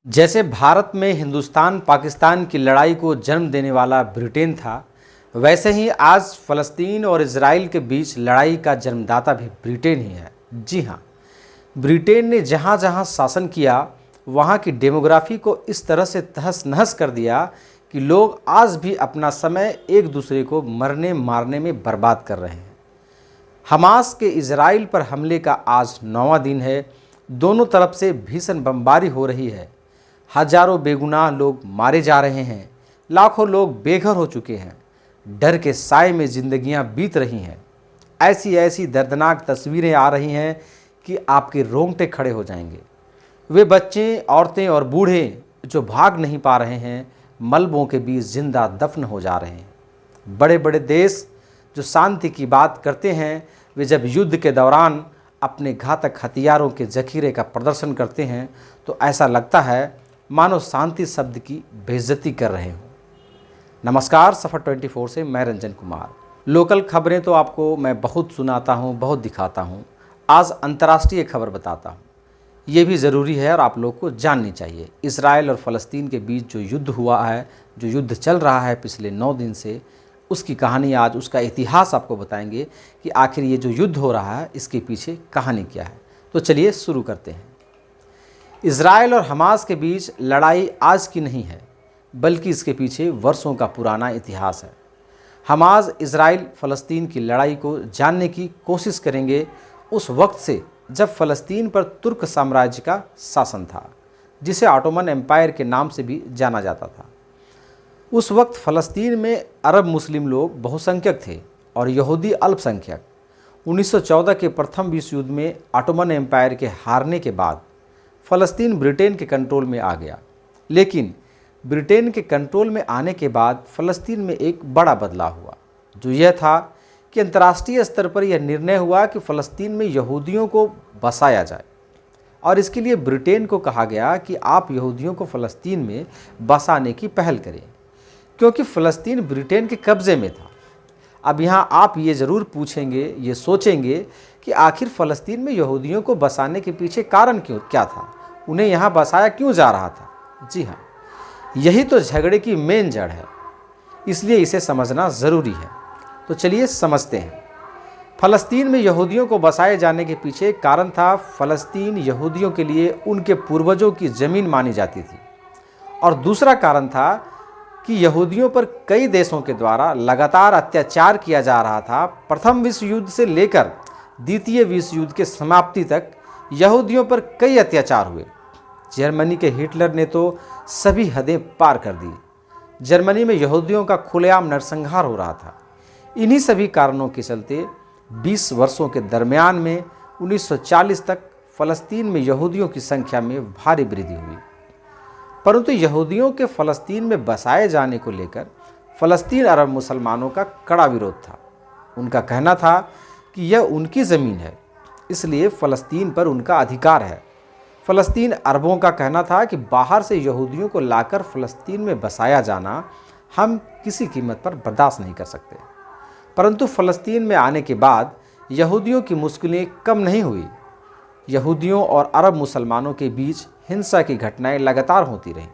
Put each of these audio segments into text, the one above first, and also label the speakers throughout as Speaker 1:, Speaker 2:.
Speaker 1: जैसे भारत में हिंदुस्तान पाकिस्तान की लड़ाई को जन्म देने वाला ब्रिटेन था, वैसे ही आज फ़लस्तीन और इजराइल के बीच लड़ाई का जन्मदाता भी ब्रिटेन ही है। जी हाँ, ब्रिटेन ने जहाँ जहाँ शासन किया, वहाँ की डेमोग्राफी को इस तरह से तहस नहस कर दिया कि लोग आज भी अपना समय एक दूसरे को मरने मारने में बर्बाद कर रहे हैं। हमास के इजराइल पर हमले का आज 9वां दिन है। दोनों तरफ से भीषण बमबारी हो रही है। हजारों बेगुनाह लोग मारे जा रहे हैं। लाखों लोग बेघर हो चुके हैं। डर के साए में जिंदगियां बीत रही हैं। ऐसी ऐसी दर्दनाक तस्वीरें आ रही हैं कि आपके रोंगटे खड़े हो जाएंगे। वे बच्चे, औरतें और बूढ़े जो भाग नहीं पा रहे हैं, मलबों के बीच जिंदा दफन हो जा रहे हैं। बड़े बड़े देश जो शांति की बात करते हैं, वे जब युद्ध के दौरान अपने घातक हथियारों के जखीरे का प्रदर्शन करते हैं तो ऐसा लगता है मानो शांति शब्द की बेइज्जती कर रहे हों। नमस्कार, सफ़र 24 से मैं रंजन कुमार। लोकल खबरें तो आपको मैं बहुत सुनाता हूं, बहुत दिखाता हूं। आज अंतर्राष्ट्रीय खबर बताता हूं। ये भी ज़रूरी है और आप लोग को जाननी चाहिए। इजराइल और फ़लस्तीन के बीच जो युद्ध हुआ है, जो युद्ध चल रहा है पिछले 9 दिन से, उसकी कहानी आज, उसका इतिहास आपको बताएंगे कि आखिर ये जो युद्ध हो रहा है इसके पीछे कहानी क्या है। तो चलिए शुरू करते हैं। इजराइल और हमास के बीच लड़ाई आज की नहीं है, बल्कि इसके पीछे वर्षों का पुराना इतिहास है। हमास इजराइल फ़लस्तीन की लड़ाई को जानने की कोशिश करेंगे उस वक्त से जब फ़लस्तीन पर तुर्क साम्राज्य का शासन था, जिसे ऑटोमन एम्पायर के नाम से भी जाना जाता था। उस वक्त फ़लस्तीन में अरब मुस्लिम लोग बहुसंख्यक थे और यहूदी अल्पसंख्यक। 1914 के प्रथम विश्व युद्ध में ऑटोमन एम्पायर के हारने के बाद फ़लस्तीन ब्रिटेन के कंट्रोल में आ गया। लेकिन ब्रिटेन के कंट्रोल में आने के बाद फ़लस्तीन में एक बड़ा बदलाव हुआ, जो यह था कि अंतर्राष्ट्रीय स्तर पर यह निर्णय हुआ कि फ़लस्तीन में यहूदियों को बसाया जाए। और इसके लिए ब्रिटेन को कहा गया कि आप यहूदियों को फ़लस्तीन में बसाने की पहल करें, क्योंकि फ़लस्तीन ब्रिटेन के कब्ज़े में था। अब यहाँ आप ये ज़रूर पूछेंगे, ये सोचेंगे कि आखिर फ़लस्तीन में यहूदियों को बसाने के पीछे कारण क्या था, उन्हें यहाँ बसाया क्यों जा रहा था। जी हाँ, यही तो झगड़े की मेन जड़ है, इसलिए इसे समझना ज़रूरी है। तो चलिए समझते हैं। फ़लस्तीन में यहूदियों को बसाए जाने के पीछे कारण था, फ़लस्तीन यहूदियों के लिए उनके पूर्वजों की ज़मीन मानी जाती थी। और दूसरा कारण था कि यहूदियों पर कई देशों के द्वारा लगातार अत्याचार किया जा रहा था। प्रथम विश्व युद्ध से लेकर द्वितीय विश्व युद्ध के समाप्ति तक यहूदियों पर कई अत्याचार हुए। जर्मनी के हिटलर ने तो सभी हदें पार कर दी। जर्मनी में यहूदियों का खुलेआम नरसंहार हो रहा था। इन्हीं सभी कारणों के चलते 20 वर्षों के दरमियान में 1940 तक फ़लस्तीन में यहूदियों की संख्या में भारी वृद्धि हुई। परंतु यहूदियों के फ़लस्तीन में बसाए जाने को लेकर फ़लस्तीन अरब मुसलमानों का कड़ा विरोध था। उनका कहना था कि यह उनकी ज़मीन है, इसलिए फ़लस्तीन पर उनका अधिकार है। फ़लस्तीन अरबों का कहना था कि बाहर से यहूदियों को लाकर फ़लस्तीन में बसाया जाना हम किसी कीमत पर बर्दाश्त नहीं कर सकते। परंतु फ़लस्तीन में आने के बाद यहूदियों की मुश्किलें कम नहीं हुई। यहूदियों और अरब मुसलमानों के बीच हिंसा की घटनाएं लगातार होती रहीं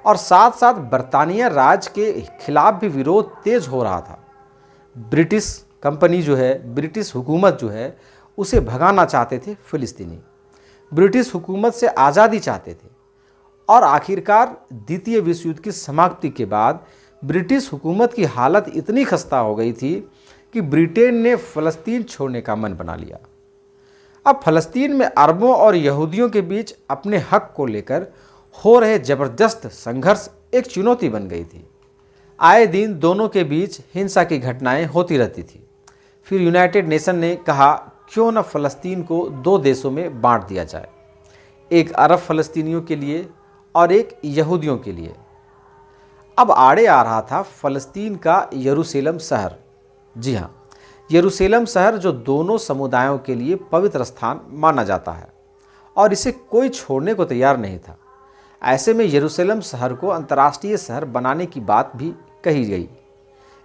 Speaker 1: और साथ साथ बरतानिया राज के खिलाफ भी विरोध तेज हो रहा था। ब्रिटिश कंपनी जो है, ब्रिटिश हुकूमत जो है, उसे भगाना चाहते थे फ़िलिस्तीनी। ब्रिटिश हुकूमत से आज़ादी चाहते थे। और आखिरकार द्वितीय विश्व युद्ध की समाप्ति के बाद ब्रिटिश हुकूमत की हालत इतनी खस्ता हो गई थी कि ब्रिटेन ने फ़लस्तीन छोड़ने का मन बना लिया। अब फ़लस्तीन में अरबों और यहूदियों के बीच अपने हक को लेकर हो रहे ज़बरदस्त संघर्ष एक चुनौती बन गई थी। आए दिन दोनों के बीच हिंसा की घटनाएं होती रहती थी। फिर यूनाइटेड नेशन ने कहा, क्यों न फ़लस्तीन को 2 देशों में बांट दिया जाए, एक अरब फ़लस्तीनियों के लिए और एक यहूदियों के लिए। अब आड़े आ रहा था फ़लस्तीन का यरूशलेम शहर। जी हाँ, यरूशलेम शहर जो दोनों समुदायों के लिए पवित्र स्थान माना जाता है और इसे कोई छोड़ने को तैयार नहीं था। ऐसे में यरूशलेम शहर को अंतर्राष्ट्रीय शहर बनाने की बात भी कही गई।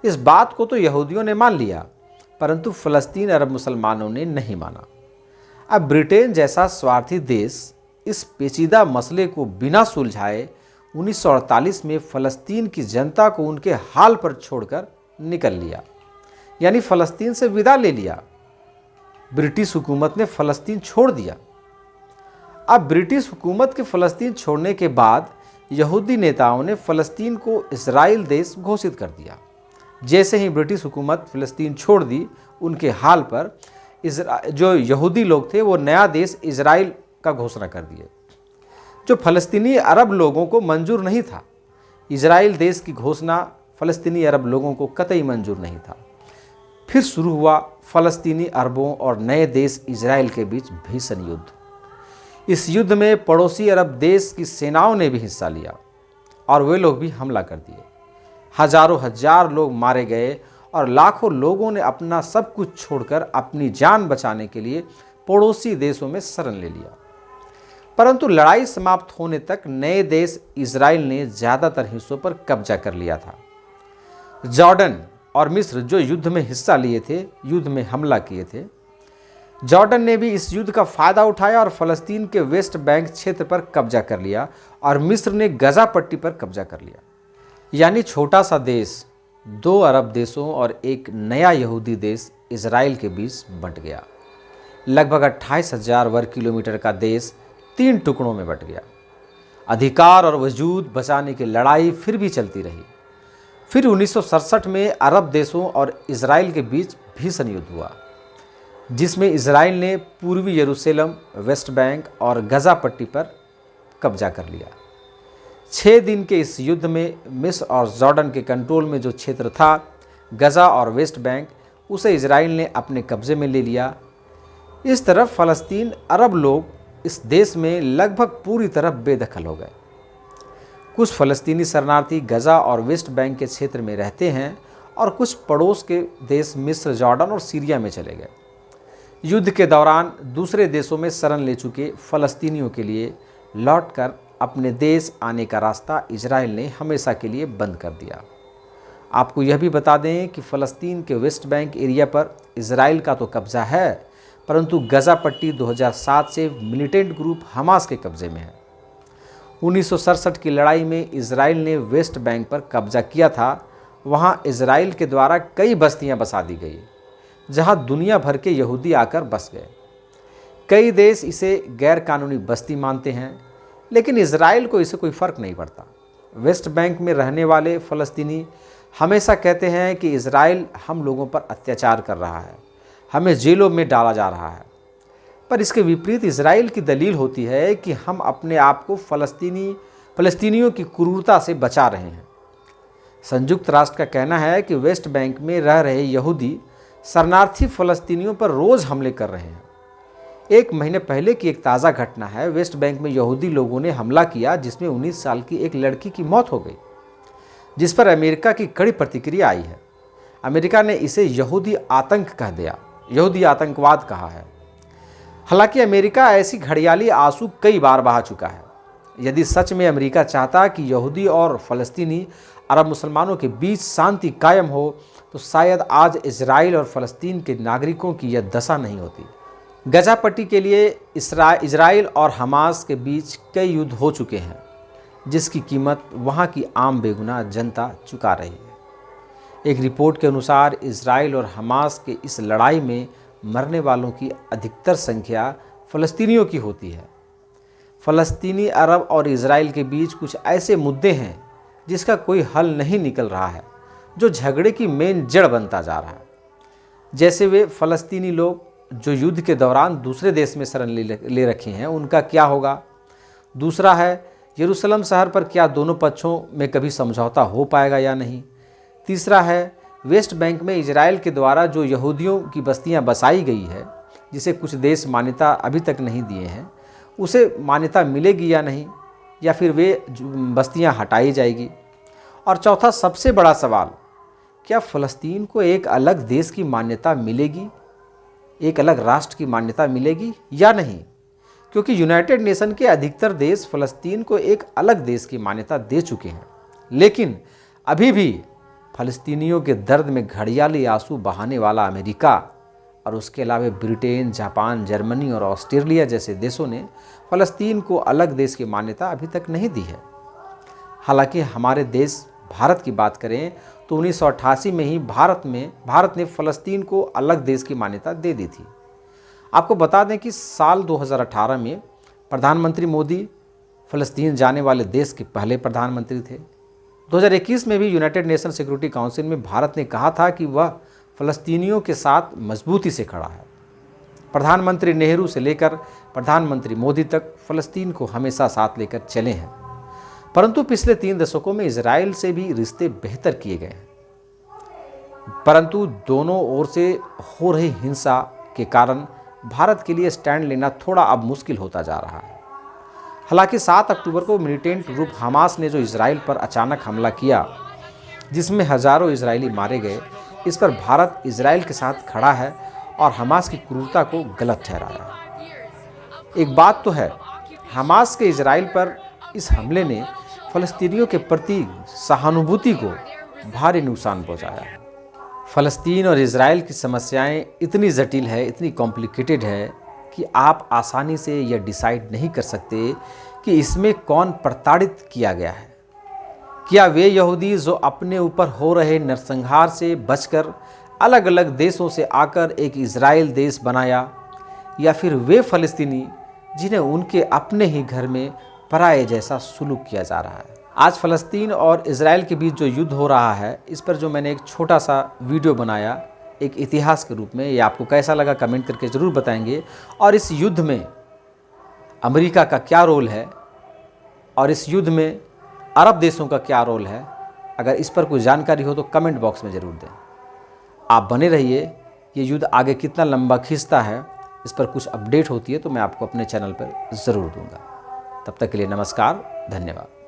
Speaker 1: इस बात को तो यहूदियों ने मान लिया, परंतु फ़लस्तीन अरब मुसलमानों ने नहीं माना। अब ब्रिटेन जैसा स्वार्थी देश इस पेचीदा मसले को बिना सुलझाए 1948 में फ़लस्तीन की जनता को उनके हाल पर छोड़कर निकल लिया, यानी फ़लस्तीन से विदा ले लिया। ब्रिटिश हुकूमत ने फ़लस्तीन छोड़ दिया। अब ब्रिटिश हुकूमत के फ़लस्तीन छोड़ने के बाद यहूदी नेताओं ने फ़लस्तीन को इजराइल देश घोषित कर दिया। जैसे ही ब्रिटिश हुकूमत फ़लस्तीन छोड़ दी, उनके हाल पर जो यहूदी लोग थे वो नया देश इजराइल का घोषणा कर दिए, जो फ़लस्तीनी अरब लोगों को मंजूर नहीं था। इजराइल देश की घोषणा फ़लस्तीनी अरब लोगों को कतई मंजूर नहीं था। फिर शुरू हुआ फ़लस्तीनी अरबों और नए देश इजराइल के बीच भीषण युद्ध। इस युद्ध में पड़ोसी अरब देश की सेनाओं ने भी हिस्सा लिया और वे लोग भी हमला कर दिए। हजारों हजार लोग मारे गए और लाखों लोगों ने अपना सब कुछ छोड़कर अपनी जान बचाने के लिए पड़ोसी देशों में शरण ले लिया। परंतु लड़ाई समाप्त होने तक नए देश इजराइल ने ज़्यादातर हिस्सों पर कब्जा कर लिया था। जॉर्डन और मिस्र जो युद्ध में हिस्सा लिए थे, युद्ध में हमला किए थे, जॉर्डन ने भी इस युद्ध का फ़ायदा उठाया और फ़लस्तीन के वेस्ट बैंक क्षेत्र पर कब्जा कर लिया और मिस्र ने गजा पट्टी पर कब्जा कर लिया। यानी छोटा सा देश 2 अरब देशों और एक नया यहूदी देश इजराइल के बीच बंट गया। लगभग 28,000 वर्ग किलोमीटर का देश 3 टुकड़ों में बंट गया। अधिकार और वजूद बचाने की लड़ाई फिर भी चलती रही। फिर 1967 में अरब देशों और इजराइल के बीच भीषण युद्ध हुआ, जिसमें इजराइल ने पूर्वी यरूशलेम, वेस्ट बैंक और गजा पट्टी पर कब्जा कर लिया। 6 दिन के इस युद्ध में मिस्र और जॉर्डन के कंट्रोल में जो क्षेत्र था, गजा और वेस्ट बैंक, उसे इजराइल ने अपने कब्जे में ले लिया। इस तरफ फ़लस्तीन अरब लोग इस देश में लगभग पूरी तरह बेदखल हो गए। कुछ फ़लस्तीनी शरणार्थी गजा और वेस्ट बैंक के क्षेत्र में रहते हैं और कुछ पड़ोस के देश मिस्र, जॉर्डन और सीरिया में चले गए। युद्ध के दौरान दूसरे देशों में शरण ले चुके फ़लस्तीनियों के लिए लौटकर अपने देश आने का रास्ता इजराइल ने हमेशा के लिए बंद कर दिया। आपको यह भी बता दें कि फ़लस्तीन के वेस्ट बैंक एरिया पर इजराइल का तो कब्ज़ा है, परंतु गजा पट्टी 2007 से मिलिटेंट ग्रुप हमास के कब्ज़े में है। 1967 की लड़ाई में इजराइल ने वेस्ट बैंक पर कब्जा किया था। वहाँ इजराइल के द्वारा कई बस्तियाँ बसा दी गई, जहाँ दुनिया भर के यहूदी आकर बस गए। कई देश इसे गैर कानूनी बस्ती मानते हैं, लेकिन इजराइल को इससे कोई फ़र्क नहीं पड़ता। वेस्ट बैंक में रहने वाले फ़लस्तीनी हमेशा कहते हैं कि इजराइल हम लोगों पर अत्याचार कर रहा है, हमें जेलों में डाला जा रहा है। पर इसके विपरीत इजराइल की दलील होती है कि हम अपने आप को फ़लस्तीनियों की क्रूरता से बचा रहे हैं। संयुक्त राष्ट्र का कहना है कि वेस्ट बैंक में रह रहे यहूदी शरणार्थी फ़लस्तीनियों पर रोज़ हमले कर रहे हैं। 1 महीने पहले की एक ताज़ा घटना है। वेस्ट बैंक में यहूदी लोगों ने हमला किया, जिसमें 19 साल की एक लड़की की मौत हो गई, जिस पर अमेरिका की कड़ी प्रतिक्रिया आई है। अमेरिका ने इसे यहूदी आतंक कह दिया, यहूदी आतंकवाद कहा है। हालांकि अमेरिका ऐसी घड़ियाली आंसू कई बार बहा चुका है। यदि सच में अमेरिका चाहता कि यहूदी और फ़लस्तीनी अरब मुसलमानों के बीच शांति कायम हो, तो शायद आज इजराइल और फ़लस्तीन के नागरिकों की यह दशा नहीं होती। गजा पट्टी के लिए इजराइल और हमास के बीच कई युद्ध हो चुके हैं, जिसकी कीमत वहाँ की आम बेगुनाह जनता चुका रही है। एक रिपोर्ट के अनुसार इजराइल और हमास के इस लड़ाई में मरने वालों की अधिकतर संख्या फ़लस्तीनियों की होती है। फ़लस्तीनी अरब और इजराइल के बीच कुछ ऐसे मुद्दे हैं जिसका कोई हल नहीं निकल रहा है, जो झगड़े की मेन जड़ बनता जा रहा है। जैसे वे फ़लस्तीनी लोग जो युद्ध के दौरान दूसरे देश में शरण ले रखे हैं, उनका क्या होगा। दूसरा है यरूशलेम शहर पर क्या दोनों पक्षों में कभी समझौता हो पाएगा या नहीं। तीसरा है वेस्ट बैंक में इजराइल के द्वारा जो यहूदियों की बस्तियां बसाई गई है, जिसे कुछ देश मान्यता अभी तक नहीं दिए हैं, उसे मान्यता मिलेगी या नहीं, या फिर वे बस्तियां हटाई जाएगी। और चौथा सबसे बड़ा सवाल, क्या फ़लस्तीन को एक अलग देश की मान्यता मिलेगी, एक अलग राष्ट्र की मान्यता मिलेगी या नहीं। क्योंकि यूनाइटेड नेशन के अधिकतर देश फ़लस्तीन को एक अलग देश की मान्यता दे चुके हैं, लेकिन अभी भी फ़लस्तीनियों के दर्द में घड़ियाली आंसू बहाने वाला अमेरिका और उसके अलावा ब्रिटेन, जापान, जर्मनी और ऑस्ट्रेलिया जैसे देशों ने फ़लस्तीन को अलग देश की मान्यता अभी तक नहीं दी है। हालांकि हमारे देश भारत की बात करें तो 1988 में ही भारत ने फ़लस्तीन को अलग देश की मान्यता दे दी थी। आपको बता दें कि साल 2018 में प्रधानमंत्री मोदी फ़लस्तीन जाने वाले देश के पहले प्रधानमंत्री थे। 2021 में भी यूनाइटेड नेशन सिक्योरिटी काउंसिल में भारत ने कहा था कि वह फ़लस्तीनियों के साथ मजबूती से खड़ा है। प्रधानमंत्री नेहरू से लेकर प्रधानमंत्री मोदी तक फ़लस्तीन को हमेशा साथ लेकर चले हैं। परंतु पिछले 3 दशकों में इजराइल से भी रिश्ते बेहतर किए गए हैं, परंतु दोनों ओर से हो रही हिंसा के कारण भारत के लिए स्टैंड लेना थोड़ा अब मुश्किल होता जा रहा है। हालांकि 7 अक्टूबर को मिलिटेंट ग्रुप हमास ने जो इजराइल पर अचानक हमला किया, जिसमें हजारों इजरायली मारे गए, इस पर भारत इजराइल के साथ खड़ा है और हमास की क्रूरता को गलत ठहराया है। एक बात तो है, हमास के इजराइल पर इस हमले ने फ़लस्तीनियों के प्रति सहानुभूति को भारी नुकसान पहुंचाया है। फ़लस्तीन और इजराइल की समस्याएं इतनी जटिल है, इतनी कॉम्प्लिकेटेड है कि आप आसानी से यह डिसाइड नहीं कर सकते कि इसमें कौन प्रताड़ित किया गया है। क्या वे यहूदी जो अपने ऊपर हो रहे नरसंहार से बचकर अलग अलग देशों से आकर एक इजराइल देश बनाया, या फिर वे फ़लस्तीनी जिन्हें उनके अपने ही घर में पराये जैसा सुलूक किया जा रहा है। आज फ़लस्तीन और इजराइल के बीच जो युद्ध हो रहा है, इस पर जो मैंने एक छोटा सा वीडियो बनाया एक इतिहास के रूप में, ये आपको कैसा लगा कमेंट करके ज़रूर बताएंगे। और इस युद्ध में अमेरिका का क्या रोल है और इस युद्ध में अरब देशों का क्या रोल है, अगर इस पर कोई जानकारी हो तो कमेंट बॉक्स में ज़रूर दें। आप बने रहिए, ये युद्ध आगे कितना लंबा खींचता है, इस पर कुछ अपडेट होती है तो मैं आपको अपने चैनल पर ज़रूर दूंगा। तब तक के लिए नमस्कार, धन्यवाद।